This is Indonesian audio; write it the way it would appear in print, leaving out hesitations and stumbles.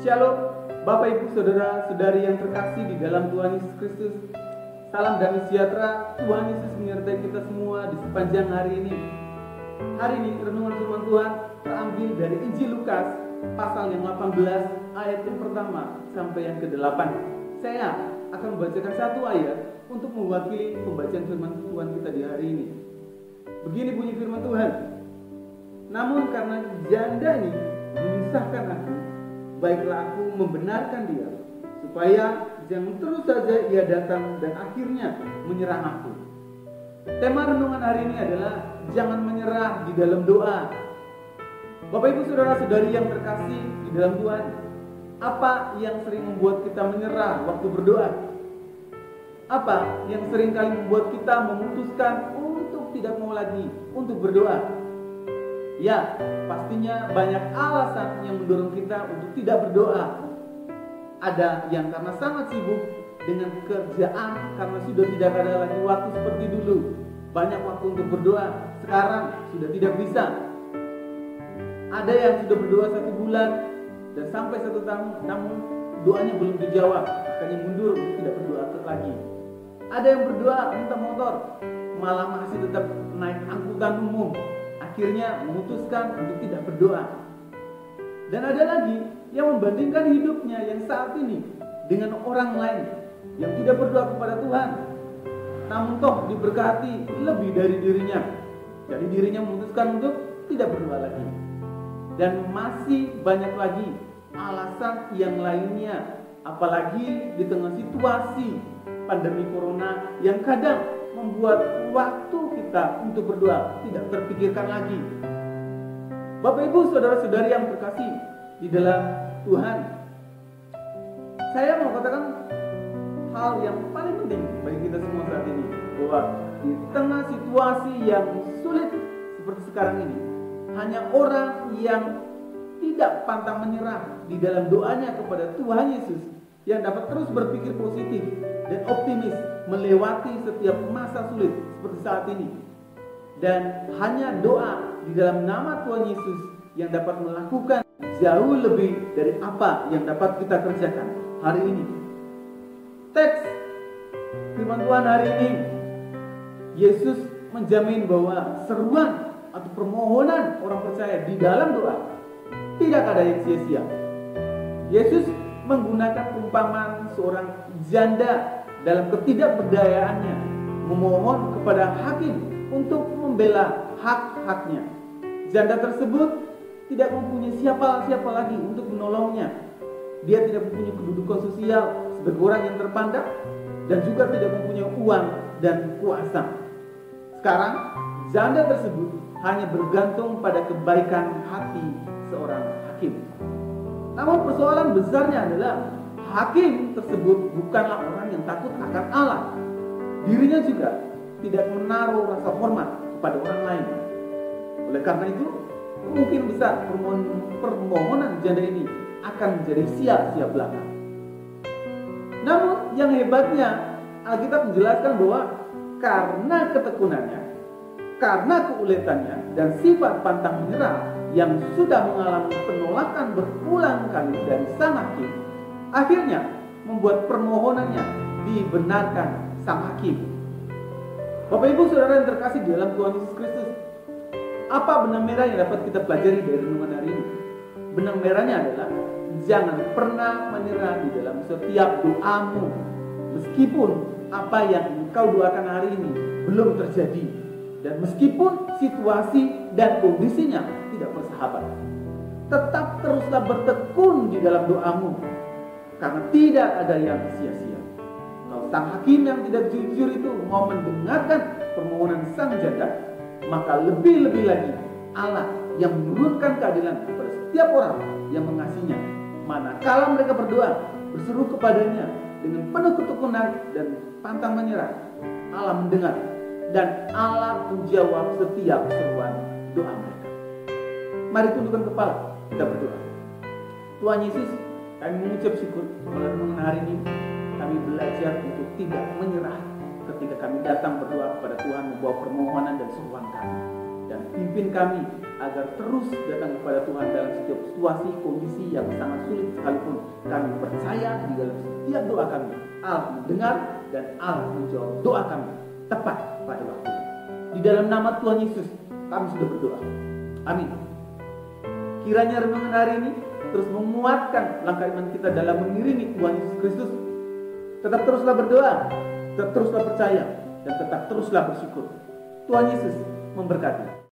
Shalom, Bapak Ibu Saudara-saudari yang terkasih di dalam Tuhan Yesus Kristus. Salam damai sejahtera, Tuhan Yesus menyertai kita semua di sepanjang hari ini. Hari ini renungan firman Tuhan terambil dari Injil Lukas pasal yang 18 ayat yang pertama sampai yang ke-8. Saya akan membacakan satu ayat untuk mewakili pembacaan firman Tuhan kita di hari ini. Begini bunyi firman Tuhan. Namun karena janda ini menyusahkan aku, baiklah aku membenarkan dia, supaya jangan terus saja ia datang dan akhirnya menyerang aku. Tema renungan hari ini adalah jangan menyerah di dalam doa. Bapak Ibu Saudara-saudari yang terkasih di dalam Tuhan, apa yang sering membuat kita menyerah waktu berdoa? Apa yang sering kali membuat kita memutuskan untuk tidak mau lagi untuk berdoa? Ya, pastinya banyak alasan yang mendorong kita untuk tidak berdoa. Ada yang karena sangat sibuk dengan kerjaan, karena sudah tidak ada lagi waktu seperti dulu. Banyak waktu untuk berdoa, sekarang sudah tidak bisa. Ada yang sudah berdoa 1 bulan dan sampai 1 tahun, namun doanya belum dijawab, makanya mundur untuk tidak berdoa lagi. Ada yang berdoa minta motor, malah masih tetap naik angkutan umum, akhirnya memutuskan untuk tidak berdoa. Dan ada lagi yang membandingkan hidupnya yang saat ini dengan orang lain yang tidak berdoa kepada Tuhan, namun toh diberkati lebih dari dirinya. Jadi dirinya memutuskan untuk tidak berdoa lagi. Dan masih banyak lagi alasan yang lainnya, apalagi di tengah situasi pandemi corona yang kadang membuat waktu kita untuk berdoa tidak terpikirkan lagi. Bapak Ibu Saudara-saudari yang terkasih di dalam Tuhan, saya mau katakan hal yang paling penting bagi kita semua saat ini, bahwa di tengah situasi yang sulit seperti sekarang ini, hanya orang yang tidak pantang menyerah di dalam doanya kepada Tuhan Yesus yang dapat terus berpikir positif dan optimis melewati setiap masa sulit seperti saat ini. Dan hanya doa di dalam nama Tuhan Yesus yang dapat melakukan jauh lebih dari apa yang dapat kita kerjakan hari ini. Teks firman Tuhan hari ini, Yesus menjamin bahwa seruan atau permohonan orang percaya di dalam doa tidak ada yang sia-sia. Yesus menggunakan perumpamaan seorang janda dalam ketidakberdayaannya memohon kepada hakim untuk membela hak-haknya. Janda tersebut tidak mempunyai siapa-siapa lagi untuk menolongnya. Dia tidak mempunyai kedudukan sosial sebagai orang yang terpandang dan juga tidak mempunyai uang dan kuasa. Sekarang janda tersebut hanya bergantung pada kebaikan hati seorang hakim. Namun persoalan besarnya adalah hakim tersebut bukanlah orang yang takut akan Allah. Dirinya juga tidak menaruh rasa hormat kepada orang lain. Oleh karena itu, mungkin besar permohonan janda ini akan menjadi sia-sia belaka. Namun yang hebatnya, Alkitab menjelaskan bahwa karena ketekunannya, karena keuletannya dan sifat pantang menyerah yang sudah mengalami penolakan berulang kali dari sang hakim, akhirnya membuat permohonannya dibenarkan sang hakim. Bapak Ibu Saudara yang terkasih di dalam Tuhan Yesus Kristus, apa benang merah yang dapat kita pelajari dari renungan hari ini? Benang merahnya adalah jangan pernah menyerah di dalam setiap doamu, meskipun apa yang engkau doakan hari ini belum terjadi, dan meskipun situasi dan kondisinya tidak bersahabat. Tetap teruslah bertekun di dalam doamu, karena tidak ada yang sia-sia. Kalau sang hakim yang tidak jujur itu mau mendengarkan permohonan sang janda, maka lebih-lebih lagi Allah yang menurunkan keadilan kepada setiap orang yang mengasihinya. Manakala mereka berdoa, berseru kepadanya dengan penuh ketekunan dan pantang menyerah, Allah mendengar dan Allah menjawab setiap seruan doa mereka. Mari tundukkan kepala, kita berdoa. Tuhan Yesus, kami mengucap syukur pada renungan hari ini. Kami belajar untuk tidak menyerah ketika kami datang berdoa kepada Tuhan, membawa permohonan dan seruan kami. dan pimpin kami agar terus datang kepada Tuhan dalam setiap situasi, kondisi yang sangat sulit sekalipun. Kami percaya di dalam setiap doa kami, Allah mendengar dan Allah menjawab doa kami tepat pada waktunya. Di dalam nama Tuhan Yesus kami sudah berdoa. Amin. Kiranya renungan hari ini terus menguatkan langkah iman kita dalam mengiringi Tuhan Yesus Kristus. Tetap teruslah berdoa, tetap teruslah percaya, dan tetap teruslah bersyukur. Tuhan Yesus memberkati.